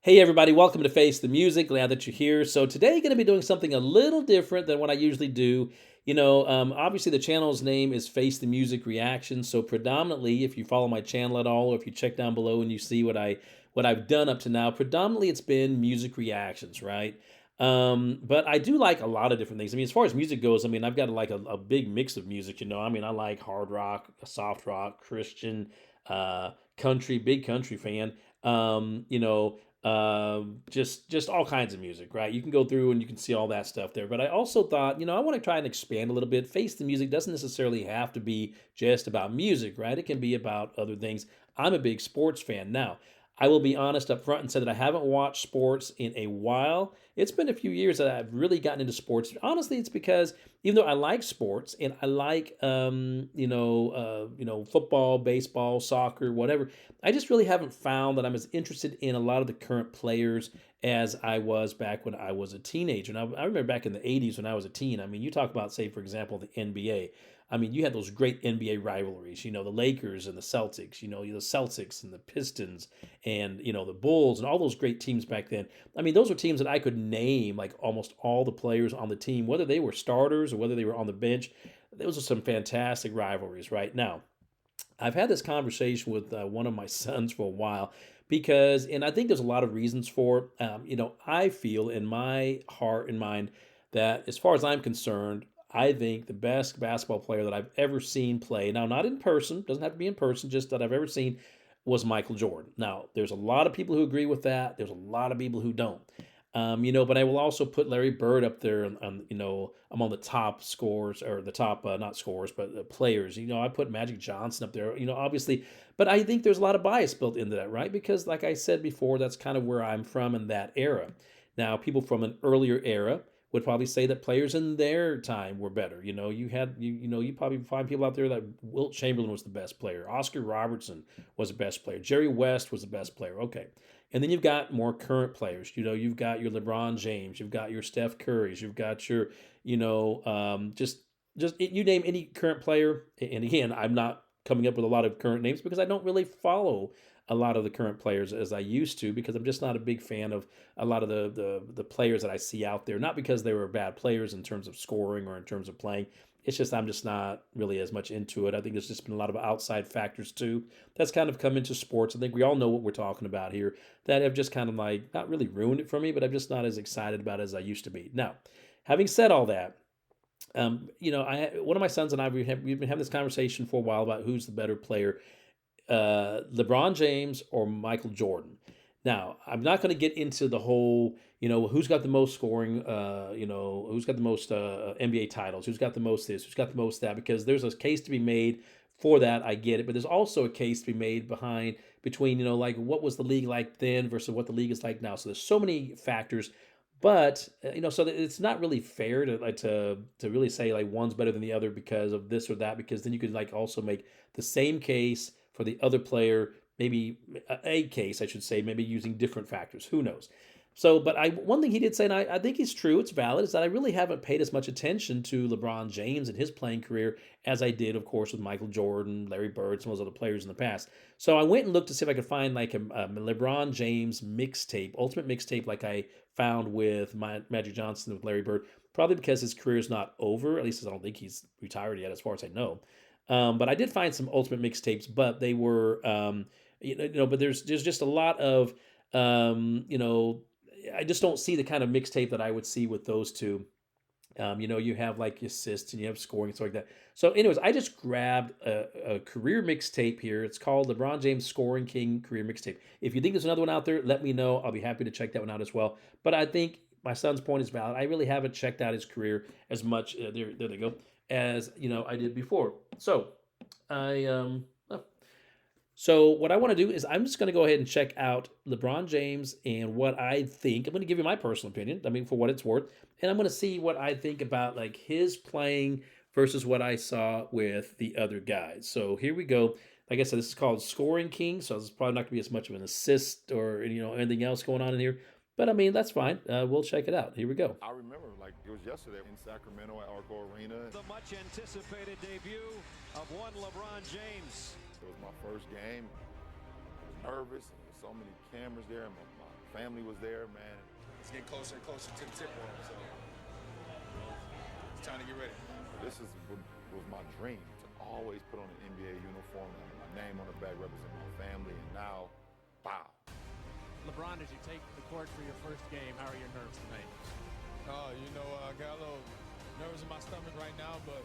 Hey everybody, welcome to Face the Music. Glad that you're here. So today, going to be doing something a little different than what I usually do. Obviously the channel's name is Face the Music Reaction. So predominantly, if you follow my channel at all, or if you check down below and you see what I've done up to now, predominantly it's been music reactions, right? But I do like a lot of different things. I mean, as far as music goes, I mean, I've got like a big mix of music. I mean, I like hard rock, soft rock, Christian, country, big country fan. Um, you know just all kinds of music, right? You can go through and you can see all that stuff there. But I also thought, I want to try and expand a little bit. Face the Music doesn't necessarily have to be just about music, right? It can be about other things. I'm a big sports fan. Now, I will be honest up front and say that I haven't watched sports in a while. It's been a few years that I've really gotten into sports. Honestly, it's because even though I like sports and I like football, baseball, soccer, whatever, I just really haven't found that I'm as interested in a lot of the current players as I was back when I was a teenager. And I remember back in the 80s when I was a teen. I mean, you talk about, say, for example, the NBA. I mean, you had those great NBA rivalries, the Lakers and the Celtics, the Celtics and the Pistons and, the Bulls and all those great teams back then. I mean, those were teams that I could name like almost all the players on the team, whether they were starters or whether they were on the bench. Those are some fantastic rivalries right now. I've had this conversation with one of my sons for a while because, and I think there's a lot of reasons for it. I feel in my heart and mind that as far as I'm concerned, I think the best basketball player that I've ever seen play, now not in person, doesn't have to be in person, just that I've ever seen, was Michael Jordan. Now, there's a lot of people who agree with that. There's a lot of people who don't. But I will also put Larry Bird up there, among the top scores or the top, not scores, but players. I put Magic Johnson up there, obviously. But I think there's a lot of bias built into that, right? Because, like I said before, that's kind of where I'm from in that era. Now, people from an earlier era would probably say that players in their time were better. You probably find people out there that Wilt Chamberlain was the best player, Oscar Robertson was the best player, Jerry West was the best player. Okay, and then you've got more current players. You've got your LeBron James, you've got your Steph Currys, you've got your, just you name any current player. And again, I'm not coming up with a lot of current names because I don't really follow a lot of the current players as I used to because I'm just not a big fan of a lot of the players that I see out there. Not because they were bad players in terms of scoring or in terms of playing. It's just I'm just not really as much into it. I think there's just been a lot of outside factors too that's kind of come into sports. I think we all know what we're talking about here that have just kind of like not really ruined it for me, but I'm just not as excited about it as I used to be. Now, having said all that, one of my sons and I we've been having this conversation for a while about who's the better player, LeBron James or Michael Jordan. Now, I'm not going to get into the whole, who's got the most scoring, who's got the most NBA titles, who's got the most this, who's got the most that, because there's a case to be made for that. I get it, but there's also a case to be made between, like what was the league like then versus what the league is like now. So there's so many factors, but so that it's not really fair to like to really say like one's better than the other because of this or that, because then you could like also make the same case for the other player, maybe a case, I should say, maybe using different factors. Who knows? So, but one thing he did say, and I think it's true, it's valid, is that I really haven't paid as much attention to LeBron James and his playing career as I did, of course, with Michael Jordan, Larry Bird, some of those other players in the past. So I went and looked to see if I could find like a LeBron James mixtape, ultimate mixtape, like I found with Magic Johnson with Larry Bird. Probably because his career is not over. At least I don't think he's retired yet, as far as I know. But I did find some ultimate mixtapes, but they were, but there's just a lot of, I just don't see the kind of mixtape that I would see with those two. You have like assists and you have scoring and stuff like that. So, anyways, I just grabbed a career mixtape here. It's called LeBron James Scoring King Career Mixtape. If you think there's another one out there, let me know. I'll be happy to check that one out as well. But I think my son's point is valid. I really haven't checked out his career as much. There they go, as I did before. So, I so what I want to do is I'm just going to go ahead and check out LeBron James and what I think. I'm going to give you my personal opinion. I mean, for what it's worth, and I'm going to see what I think about like his playing versus what I saw with the other guys. So here we go. Like I said, this is called Scoring King, so it's probably not going to be as much of an assist or anything else going on in here. But I mean, that's fine. We'll check it out. Here we go. I remember like it was yesterday in Sacramento at Arco Arena. The much anticipated debut of one LeBron James. It was my first game. I was nervous. And there's so many cameras there, and my family was there, man. It's getting closer and closer to the tip off, so it's time to get ready. This is what was my dream, to always put on an NBA uniform, and my name on the back represent my family, and now, wow. LeBron, as you take the court for your first game, how are your nerves tonight? Oh, I got a little nerves in my stomach right now, but,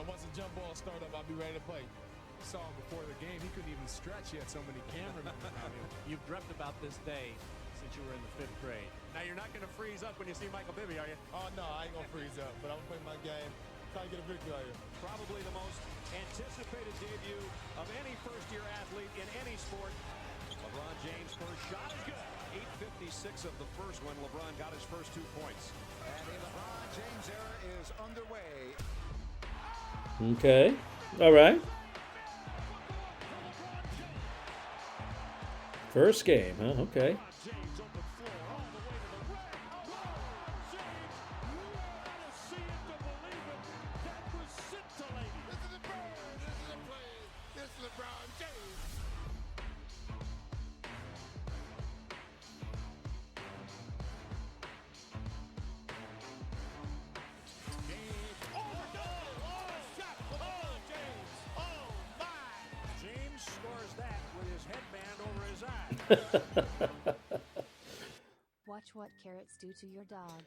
once the jump ball start up, I'll be ready to play. Saw him before the game. He couldn't even stretch. He had so many cameramen around him. You've dreamt about this day since you were in the 5th grade. Now, you're not going to freeze up when you see Michael Bibby, are you? Oh, no, I ain't going to freeze up, but I'm going to play my game, try to get a victory out here. Probably the most anticipated debut of any first-year athlete in any sport. LeBron James' first shot is good. 8:56 of the first when LeBron got his first 2 points. And the LeBron James era is underway. Okay. All right. First game, huh? Okay. James on the floor, all the way to the rim. LeBron James, you gotta see it to believe it. That was scintillating. This is the bird, this is the play, this is LeBron James. James scores that with his headband over his eye. Watch what carrots do to your dog.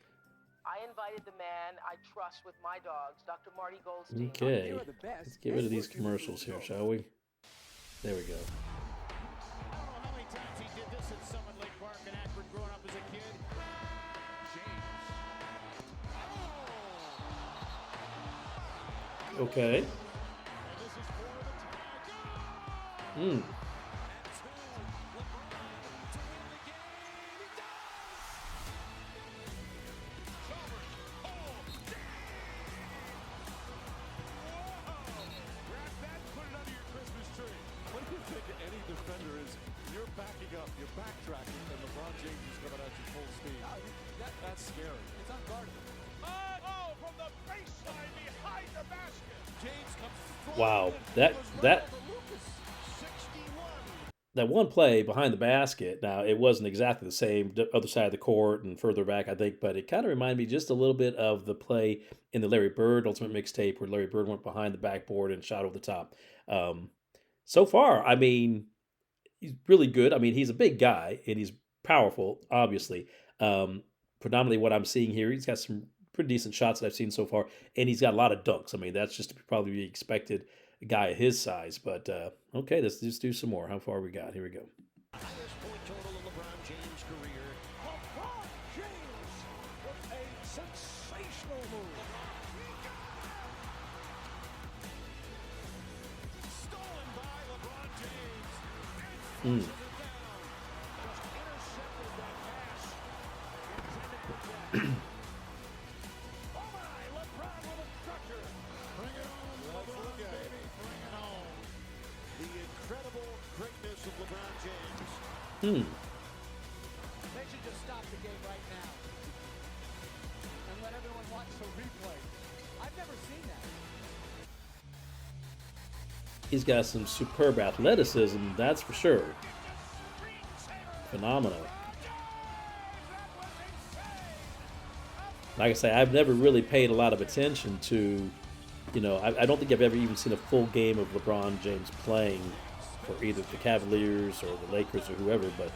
I invited the man I trust with my dogs, Dr. Marty Goldstein. Okay. Let's get rid of these commercials here, shall we? There we go. I don't know how many times he did this at Summit Lake Park in Akron growing up as a kid. James. Okay. And this is for the tie. Hmm. You're backing up, you're backtracking, and LeBron James is coming at you full speed. That's scary. It's unguardable. Oh, from the baseline behind the basket. James comes Wow. That That one play behind the basket, now it wasn't exactly the same, the other side of the court and further back, I think, but it kind of reminded me just a little bit of the play in the Larry Bird Ultimate Mixtape where Larry Bird went behind the backboard and shot over the top. So far, I mean, he's really good. I mean, he's a big guy and he's powerful, obviously. Predominantly what I'm seeing here, he's got some pretty decent shots that I've seen so far, and he's got a lot of dunks. I mean, that's just to probably be expected, a guy of his size. But okay, let's just do some more. How far we got? Here we go. highest point total in LeBron James' career. LeBron James with a sensational move. Stolen by LeBron James. Mm. Just intercepted that pass. Intended for Jack. Oh my, LeBron with a crusher. Bring it on, LeBron, baby. Bring it on. The incredible greatness of LeBron James. Hmm. They should just stop the game right now and let everyone watch the replay. I've never seen that. He's got some superb athleticism, that's for sure. Phenomenal. Like I say, I've never really paid a lot of attention to, I don't think I've ever even seen a full game of LeBron James playing for either the Cavaliers or the Lakers or whoever, but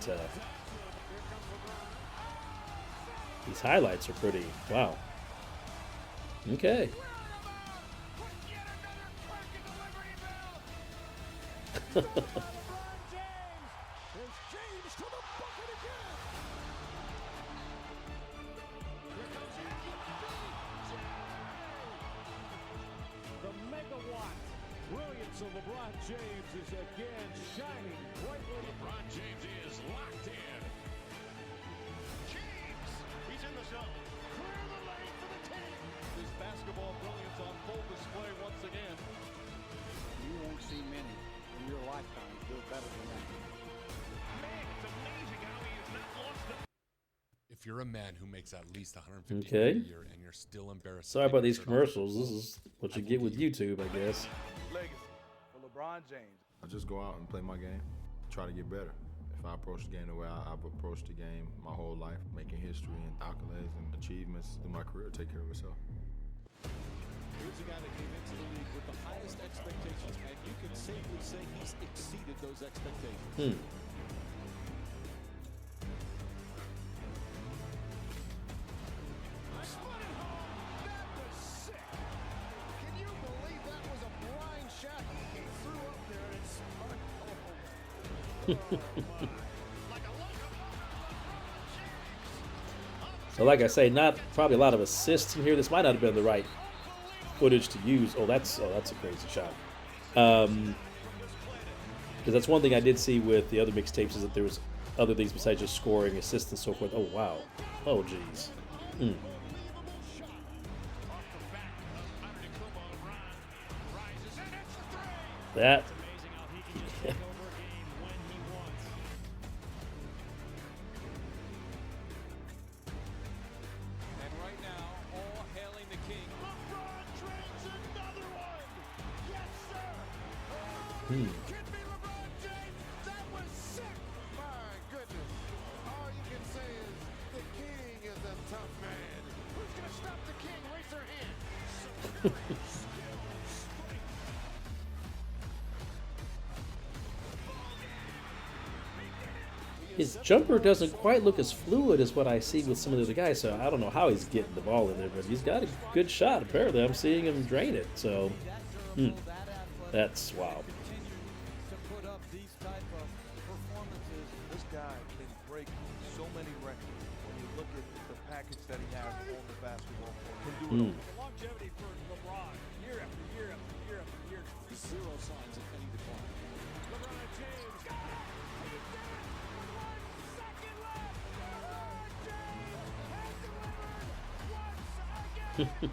these highlights are pretty, wow. Okay. The megawatt brilliance of LeBron James is again shining brightly. LeBron James is locked in. James, he's in the zone. Clear the lane for the team. His basketball brilliance on full display once again. You won't see many in your lifetime do it better than that. Man, it's amazing how he has not lost a If you're a man who makes at least 150 Okay. a year and you're still embarrassed, Sorry about these commercials. This is what you get with YouTube, I guess. Legacy for LeBron James. I just go out and play my game, try to get better. I approach the game the way I've approached the game my whole life, making history and accolades and achievements through my career take care of itself. Here's a guy that came into the league with the highest expectations, and you can safely say he's exceeded those expectations. So like I say, not probably a lot of assists in here. This might not have been the right footage to use. That's a crazy shot. Because that's one thing I did see with the other mixtapes is that there was other things besides just scoring, assists, and so forth. Oh wow. Oh geez. That. Could be LeBron James. That was sick. My goodness. All you can say is the king is a tough man. Who's going to stop the king? Raise their hand. His jumper doesn't quite look as fluid as what I see with some of the other guys, so I don't know how he's getting the ball in there, but he's got a good shot. Apparently, I'm seeing him drain it, so that's wow. To put up these type of performances, this guy can break so many records. When you look at the package that he has on the basketball court, can do it all. The longevity for LeBron, year after year after year after year, Zero signs of any decline. LeBron James got it. He did it. 1 second left. LeBron James has delivered once again.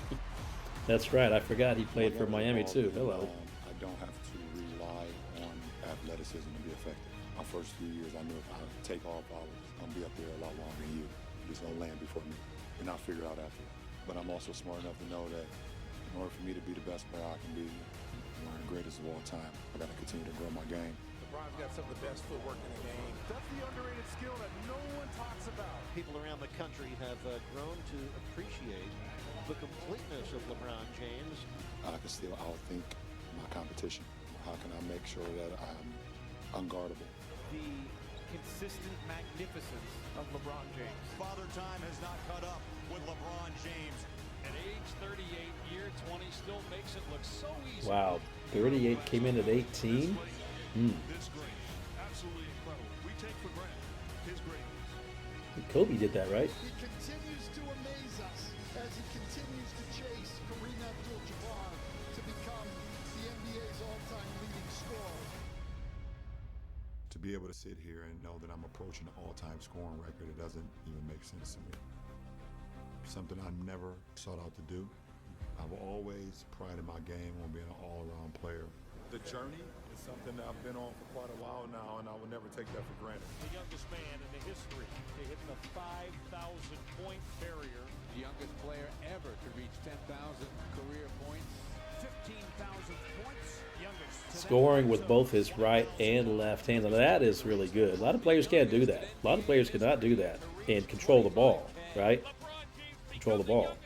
That's right. I forgot he played for Miami too. Hello. I don't have to rely on athleticism to be effective. My first few years, I knew if I take off, I'm gonna be up there a lot longer than you. You're just gonna land before me, and I'll figure it out after. But I'm also smart enough to know that in order for me to be the best player I can be, one of the greatest of all time, I gotta continue to grow my game. LeBron's got some of the best footwork in the game. That's the underrated skill that no one talks about. People around the country have grown to appreciate the completeness of LeBron James. I can still outthink my competition. How can I make sure that I'm unguardable? The consistent magnificence of LeBron James. Father Time has not caught up with LeBron James. At age 38, year 20, still makes it look so easy. Wow. 38 came in at 18. This great. Absolutely incredible. We take for granted his greatness. Kobe did that, right? He continues to amaze us as he continues to chase Kareem Abdul-Jabbar to become the NBA's all-time leading scorer. To be able to sit here and know that I'm approaching an all-time scoring record, it doesn't even make sense to me. Something I never sought out to do. I've always prided my game on being an all-around player. The journey is something that I've been on for quite a while now, and I will never take that for granted. The youngest man in the history to hit the 5,000-point barrier. The youngest player ever to reach 10,000 career points. 15,000 points. Youngest. Scoring with both his right and left hands. Now that is really good. A lot of players can't do that. A lot of players cannot do that and control the ball, right? Control the ball.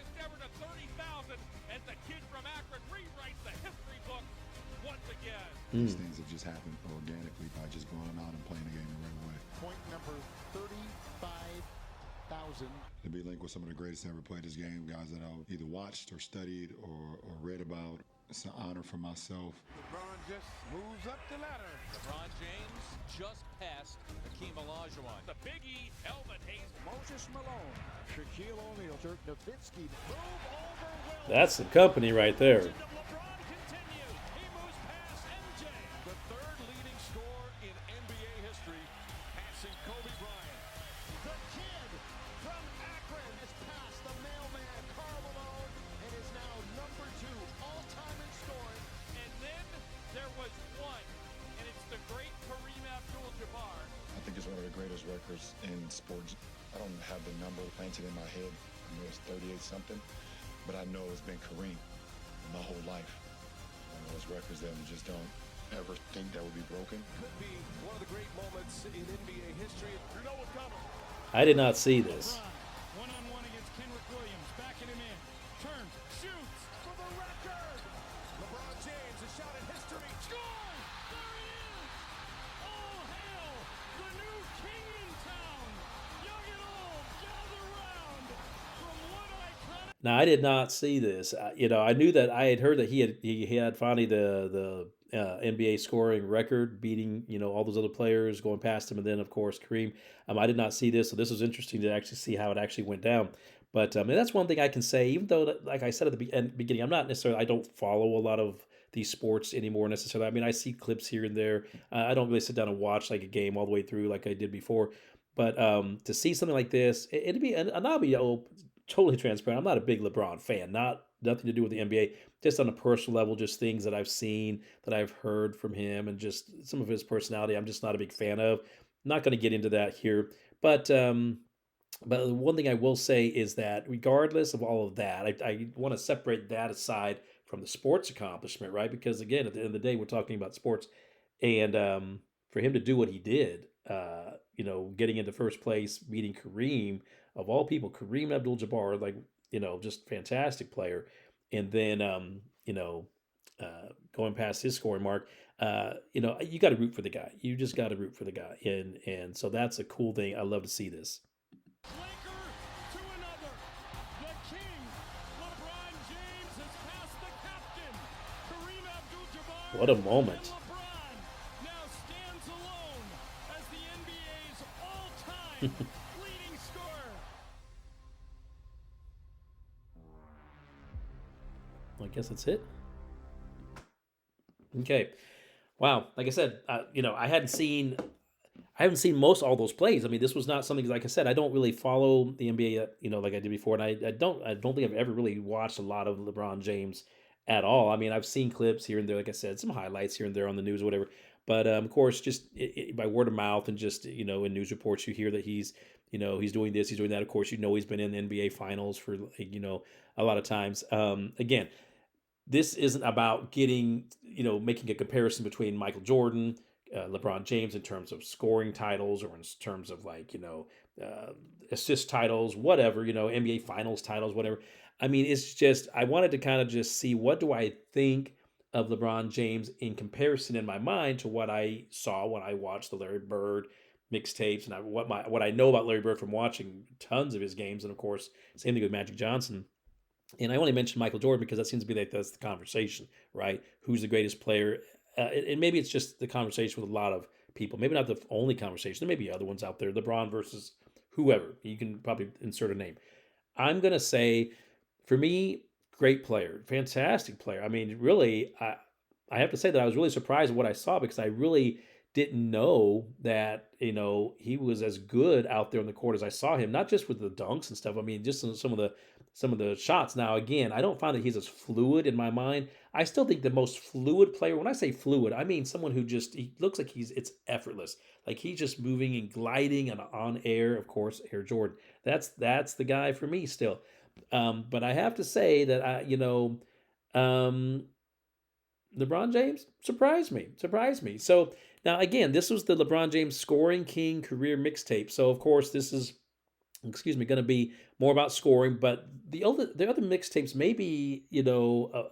These things have just happened organically by just going out and playing the game the right way. Point number 35,000. To be linked with some of the greatest that ever played this game, guys that I've either watched or studied or read about. It's an honor for myself. LeBron just moves up the ladder. LeBron James just passed Hakeem Olajuwon. The Big E, Elvin Hayes, Moses Malone, Shaquille O'Neal, Dirk Nowitzki. Move over Will. That's the company right there. LeBron continues. He moves past MJ. The third leading scorer in NBA history, passing Kobe Bryant. The kid from Akron has passed the mailman Karl Malone and is now number 2 all-time in scoring. and then there was one, and it's the great Kareem Abdul-Jabbar. I think it's one of the greatest records in sports. I don't have the number planted in my head. I know it's 38-something, but I know it's been Kareem my whole life. One of those records that you just don't ever think that would be broken. Could be one of the great moments in NBA history. history. You know what's coming. I did not see this. One-on-one against Kenrick Williams. Backing him in. Turns. Shoots. For the record. LeBron James, a shot at history. Scores! There he is! All hail the new king in town. Young and old, gather round. From what iconic... Now I did not see this. I knew that I had heard that he had finally the NBA scoring record, beating all those other players, going past him, and then of course Kareem. I did not see this, so this was interesting to actually see how it actually went down. But and that's one thing I can say, even though, like I said at the beginning, I don't follow a lot of these sports anymore necessarily. I mean, I see clips here and there. I don't really sit down and watch like a game all the way through like I did before. But to see something like this, it'd be, and I'll be totally transparent. I'm not a big LeBron fan. Nothing to do with the NBA. Just on a personal level, just things that I've seen, that I've heard from him, and just some of his personality. I'm just not a big fan of. Not going to get into that here, but the one thing I will say is that regardless of all of that, I want to separate that aside from the sports accomplishment, right? Because again, at the end of the day, we're talking about sports, and for him to do what he did, getting into first place, beating Kareem of all people, Kareem Abdul-Jabbar, like just fantastic player, and then going past his scoring mark. You got to root for the guy. You just got to root for the guy, and so that's a cool thing. I love to see this. Laker to another. The king, LeBron James, has passed the captain. Kareem Abdul-Jabbar. What a moment. LeBron now stands alone as the NBA's all-time leading scorer. I guess that's it. Okay. Wow. Like I said, I haven't seen most all those plays. I mean, this was not something, like I said, I don't really follow the NBA, like I did before, and I don't think I've ever really watched a lot of LeBron James at all. I mean, I've seen clips here and there, like I said, some highlights here and there on the news or whatever. But of course, just by word of mouth and just in news reports, you hear that he's doing this, he's doing that. Of course, he's been in the NBA Finals for a lot of times. Again, this isn't about making a comparison between Michael Jordan, LeBron James in terms of scoring titles or in terms of assist titles, whatever, NBA Finals titles, whatever. I mean, it's just, I wanted to kind of just see what do I think of LeBron James in comparison in my mind to what I saw when I watched the Larry Bird mixtapes, and what I know about Larry Bird from watching tons of his games, and of course, same thing with Magic Johnson. And I only mentioned Michael Jordan because that seems to be that's the conversation, right? Who's the greatest player? And maybe it's just the conversation with a lot of people. Maybe not the only conversation. There may be other ones out there. LeBron versus whoever. You can probably insert a name. I'm going to say, for me, great player. Fantastic player. I mean, really, I have to say that I was really surprised at what I saw because I really didn't know that, he was as good out there on the court as I saw him, not just with the dunks and stuff. I mean, just some of the shots. Now, again, I don't find that he's as fluid in my mind. I still think the most fluid player, when I say fluid, I mean someone who he looks like it's effortless. Like he's just moving and gliding and on air, of course, Air Jordan. That's the guy for me still. But I have to say that LeBron James surprised me. So now again, this was the LeBron James Scoring King career mixtape. So of course this is, going to be more about scoring, but the other mixtapes may be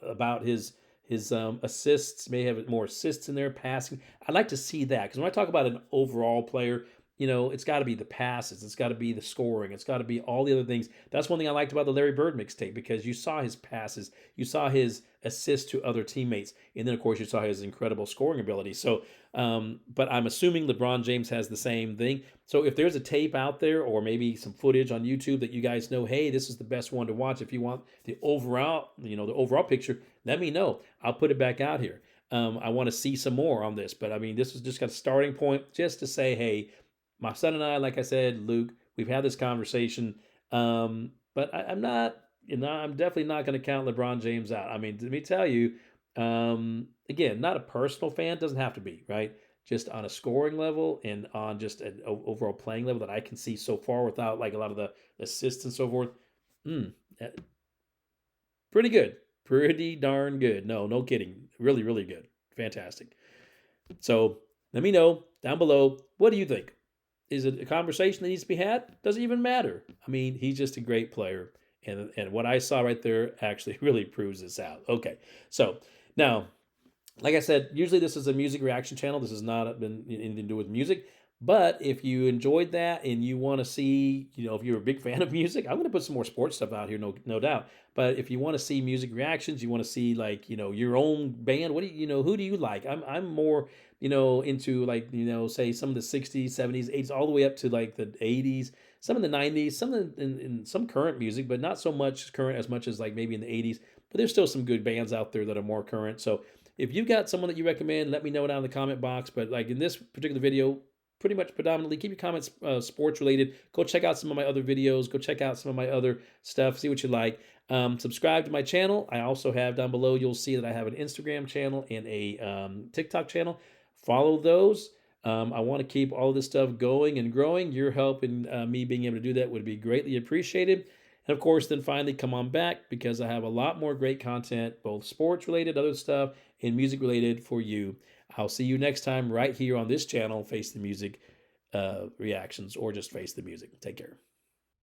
about his assists, may have more assists in there, passing. I'd like to see that because when I talk about an overall player, it's got to be the passes, it's got to be the scoring, it's got to be all the other things. That's one thing I liked about the Larry Bird mixtape because you saw his passes, you saw his assists to other teammates, and then of course you saw his incredible scoring ability. So, but I'm assuming LeBron James has the same thing. So if there's a tape out there or maybe some footage on YouTube that you guys know, hey, this is the best one to watch if you want the overall picture, let me know. I'll put it back out here. I want to see some more on this, but I mean, this was just got a starting point just to say, hey, my son and I, like I said, Luke, we've had this conversation, but I'm not, I'm definitely not going to count LeBron James out. I mean, let me tell you, again, not a personal fan, doesn't have to be, right? Just on a scoring level and on just an overall playing level that I can see so far without like a lot of the assists and so forth. Pretty good. Pretty darn good. No kidding. Really, really good. Fantastic. So let me know down below. What do you think? is it a conversation that needs to be had? Doesn't even matter. I mean, he's just a great player. And what I saw right there actually really proves this out. Okay, so now, like I said, usually this is a music reaction channel. This has not been anything to do with music. But if you enjoyed that and you want to see, if you're a big fan of music, I'm going to put some more sports stuff out here, no doubt. But if you want to see music reactions, you want to see like, your own band, who do you like? I'm more, into like, say some of the 60s, 70s, 80s, all the way up to like the 80s, some in the 90s, some in some current music, but not so much current as much as like maybe in the 80s. But there's still some good bands out there that are more current. So if you've got someone that you recommend, let me know down in the comment box. But like in this particular video, pretty much predominantly keep your comments sports related. Go check out some of my other videos. Go check out some of my other stuff. See what you like. Subscribe to my channel. I also have down below, you'll see that I have an Instagram channel and a TikTok channel. Follow those. I want to keep all of this stuff going and growing. Your help in me being able to do that would be greatly appreciated. And of course, then finally come on back because I have a lot more great content, both sports related, other stuff, and music related for you. I'll see you next time right here on this channel, Face the Music Reactions, or just Face the Music. Take care.